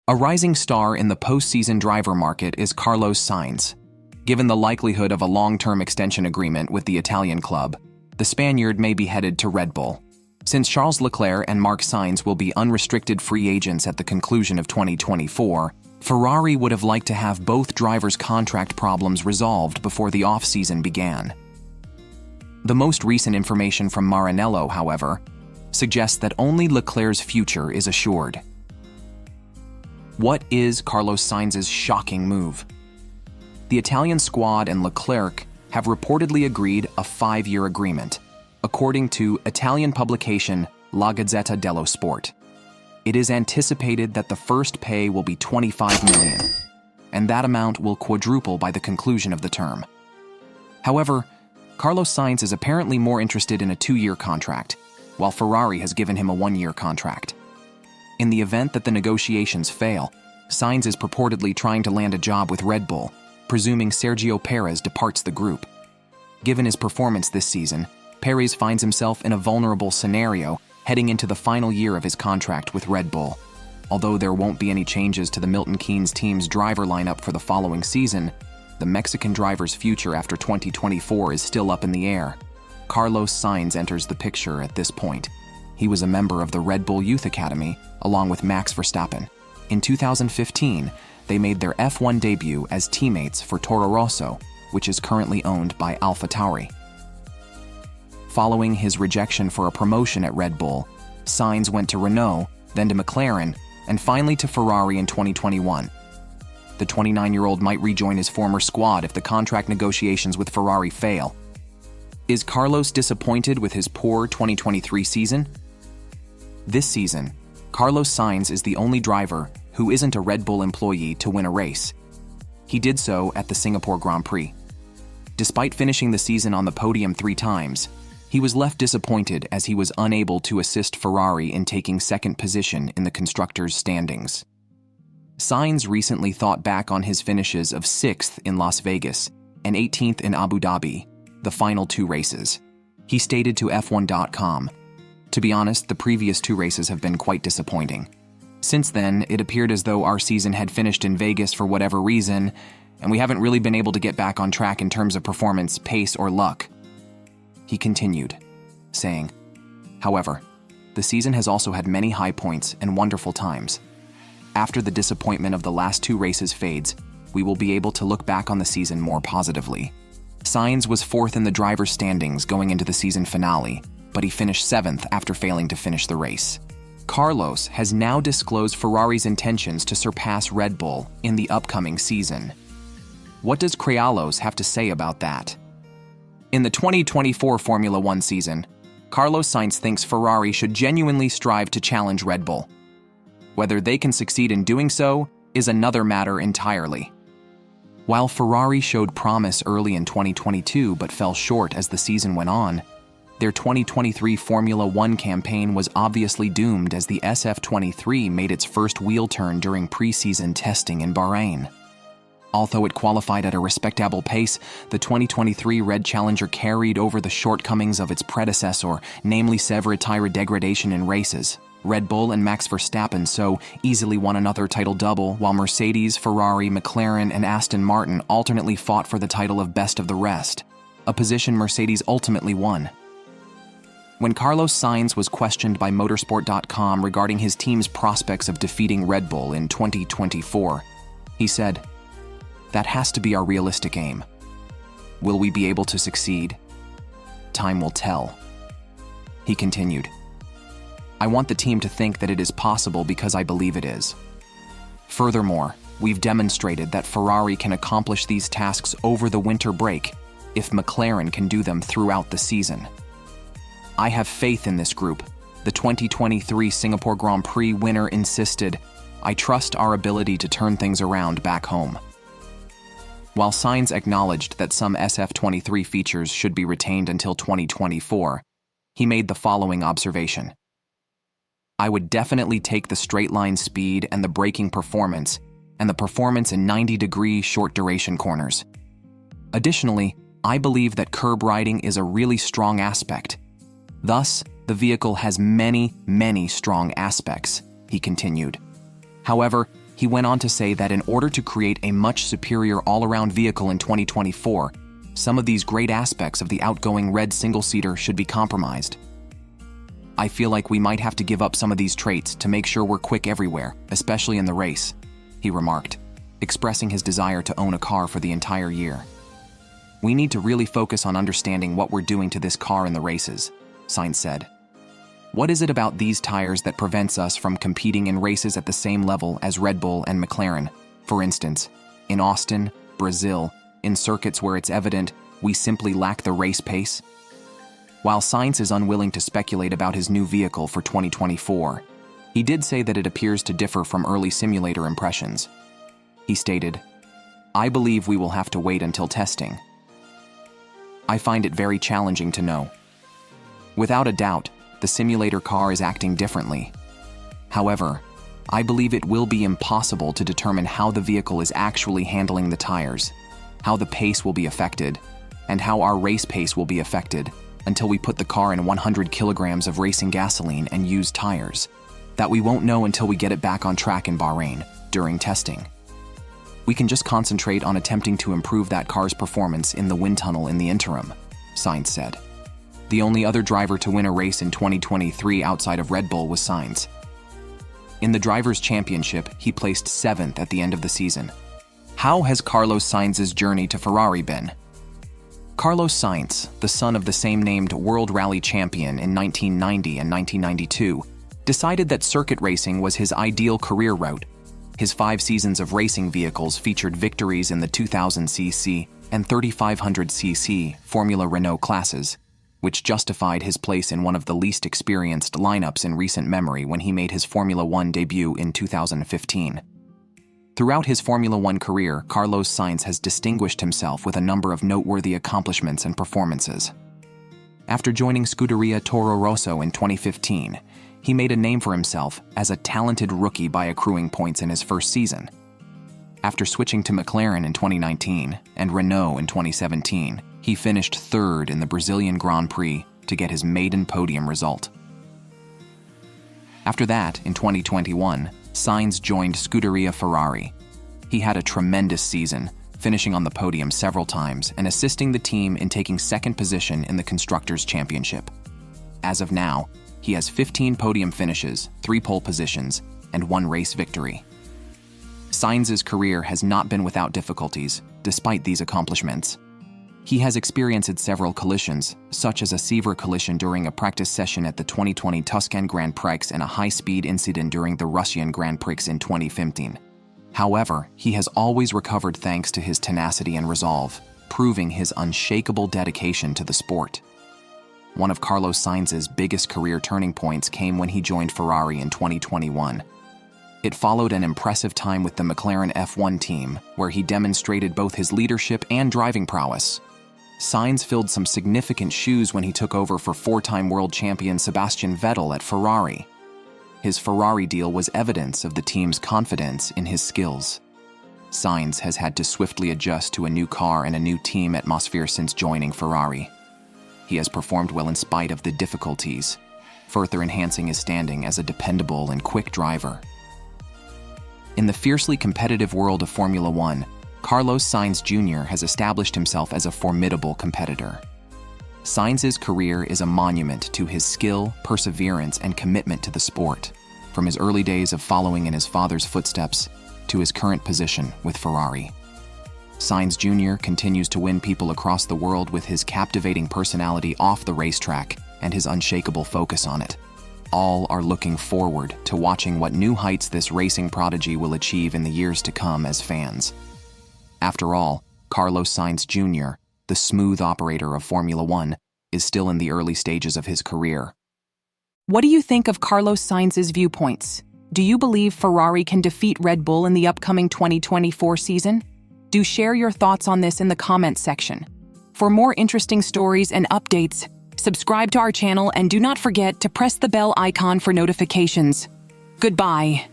A rising star in the postseason driver market is Carlos Sainz. Given the likelihood of a long-term extension agreement with the Italian club, the Spaniard may be headed to Red Bull. Since Charles Leclerc and Marc Sainz will be unrestricted free agents at the conclusion of 2024, Ferrari would have liked to have both drivers' contract problems resolved before the off-season began. The most recent information from Maranello, however, suggests that only Leclerc's future is assured. What is Carlos Sainz's shocking move? The Italian squad and Leclerc have reportedly agreed a 5-year agreement, according to Italian publication La Gazzetta dello Sport. It is anticipated that the first pay will be $25 million, and that amount will quadruple by the conclusion of the term. However, Carlos Sainz is apparently more interested in a 2-year contract, while Ferrari has given him a 1-year contract. In the event that the negotiations fail, Sainz is purportedly trying to land a job with Red Bull, presuming Sergio Perez departs the group. Given his performance this season, Perez finds himself in a vulnerable scenario heading into the final year of his contract with Red Bull. Although there won't be any changes to the Milton Keynes team's driver lineup for the following season, the Mexican driver's future after 2024 is still up in the air. Carlos Sainz enters the picture at this point. He was a member of the Red Bull Youth Academy, along with Max Verstappen. In 2015, they made their F1 debut as teammates for Toro Rosso, which is currently owned by AlphaTauri. Following his rejection for a promotion at Red Bull, Sainz went to Renault, then to McLaren, and finally to Ferrari in 2021. The 29-year-old might rejoin his former squad if the contract negotiations with Ferrari fail. Is Carlos disappointed with his poor 2023 season? This season, Carlos Sainz is the only driver who isn't a Red Bull employee to win a race. He did so at the Singapore Grand Prix. Despite finishing the season on the podium 3 times, he was left disappointed as he was unable to assist Ferrari in taking second position in the constructors' standings. Sainz recently thought back on his finishes of 6th in Las Vegas and 18th in Abu Dhabi, the final 2 races. He stated to F1.com, "To be honest, the previous 2 races have been quite disappointing. Since then, it appeared as though our season had finished in Vegas for whatever reason, and we haven't really been able to get back on track in terms of performance, pace, or luck." He continued, saying, "However, the season has also had many high points and wonderful times. After the disappointment of the last 2 races fades, we will be able to look back on the season more positively." Sainz was 4th in the driver's standings going into the season finale, but he finished 7th after failing to finish the race. Carlos has now disclosed Ferrari's intentions to surpass Red Bull in the upcoming season. What does Carlos have to say about that? In the 2024 Formula One season, Carlos Sainz thinks Ferrari should genuinely strive to challenge Red Bull. Whether they can succeed in doing so is another matter entirely. While Ferrari showed promise early in 2022 but fell short as the season went on, their 2023 Formula One campaign was obviously doomed as the SF23 made its first wheel turn during preseason testing in Bahrain. Although it qualified at a respectable pace, the 2023 Red Challenger carried over the shortcomings of its predecessor, namely severe tire degradation in races. Red Bull and Max Verstappen so easily won another title double, while Mercedes, Ferrari, McLaren, and Aston Martin alternately fought for the title of best of the rest, a position Mercedes ultimately won. When Carlos Sainz was questioned by Motorsport.com regarding his team's prospects of defeating Red Bull in 2024, he said, "That has to be our realistic aim. Will we be able to succeed? Time will tell." He continued, "I want the team to think that it is possible because I believe it is. Furthermore, we've demonstrated that Ferrari can accomplish these tasks over the winter break if McLaren can do them throughout the season. I have faith in this group," the 2023 Singapore Grand Prix winner insisted. "I trust our ability to turn things around back home." While Sainz acknowledged that some SF23 features should be retained until 2024, he made the following observation: "I would definitely take the straight line speed and the braking performance, and the performance in 90-degree short-duration corners. Additionally, I believe that curb riding is a really strong aspect. Thus, the vehicle has many, many strong aspects," he continued. However, He went on to say that in order to create a much superior all-around vehicle in 2024, some of these great aspects of the outgoing red single-seater should be compromised. I feel like we might have to give up some of these traits to make sure we're quick everywhere, especially in the race, he remarked, expressing his desire to own a car for the entire year. We need to really focus on understanding what we're doing to this car in the races, Sainz said. What is it about these tires that prevents us from competing in races at the same level as Red Bull and McLaren? For instance, in Austin, Brazil, in circuits where it's evident we simply lack the race pace? While Sainz is unwilling to speculate about his new vehicle for 2024, he did say that it appears to differ from early simulator impressions. He stated, "I believe we will have to wait until testing. I find it very challenging to know. Without a doubt, the simulator car is acting differently. However, I believe it will be impossible to determine how the vehicle is actually handling the tires, how the pace will be affected, and how our race pace will be affected until we put the car in 100 kilograms of racing gasoline and used tires. That we won't know until we get it back on track in Bahrain during testing. We can just concentrate on attempting to improve that car's performance in the wind tunnel in the interim," Sainz said. The only other driver to win a race in 2023 outside of Red Bull was Sainz. In the Drivers' Championship, he placed 7th at the end of the season. How has Carlos Sainz's journey to Ferrari been? Carlos Sainz, the son of the same-named World Rally champion in 1990 and 1992, decided that circuit racing was his ideal career route. His 5 seasons of racing vehicles featured victories in the 2000cc and 3500cc Formula Renault classes, which justified his place in one of the least experienced lineups in recent memory when he made his Formula One debut in 2015. Throughout his Formula One career, Carlos Sainz has distinguished himself with a number of noteworthy accomplishments and performances. After joining Scuderia Toro Rosso in 2015, he made a name for himself as a talented rookie by accruing points in his first season. After switching to McLaren in 2019 and Renault in 2017, he finished 3rd in the Brazilian Grand Prix to get his maiden podium result. After that, in 2021, Sainz joined Scuderia Ferrari. He had a tremendous season, finishing on the podium several times and assisting the team in taking 2nd position in the Constructors' Championship. As of now, he has 15 podium finishes, 3 pole positions, and 1 race victory. Sainz's career has not been without difficulties, despite these accomplishments. He has experienced several collisions, such as a severe collision during a practice session at the 2020 Tuscan Grand Prix and a high-speed incident during the Russian Grand Prix in 2015. However, he has always recovered thanks to his tenacity and resolve, proving his unshakable dedication to the sport. One of Carlos Sainz's biggest career turning points came when he joined Ferrari in 2021. It followed an impressive time with the McLaren F1 team, where he demonstrated both his leadership and driving prowess. Sainz filled some significant shoes when he took over for 4-time world champion Sebastian Vettel at Ferrari. His Ferrari deal was evidence of the team's confidence in his skills. Sainz has had to swiftly adjust to a new car and a new team atmosphere since joining Ferrari. He has performed well in spite of the difficulties, further enhancing his standing as a dependable and quick driver. In the fiercely competitive world of Formula One, Carlos Sainz Jr. has established himself as a formidable competitor. Sainz's career is a monument to his skill, perseverance, and commitment to the sport, from his early days of following in his father's footsteps to his current position with Ferrari. Sainz Jr. continues to win people across the world with his captivating personality off the racetrack and his unshakable focus on it. All are looking forward to watching what new heights this racing prodigy will achieve in the years to come as fans. After all, Carlos Sainz Jr., the smooth operator of Formula One, is still in the early stages of his career. What do you think of Carlos Sainz's viewpoints? Do you believe Ferrari can defeat Red Bull in the upcoming 2024 season? Do share your thoughts on this in the comments section. For more interesting stories and updates, subscribe to our channel and do not forget to press the bell icon for notifications. Goodbye.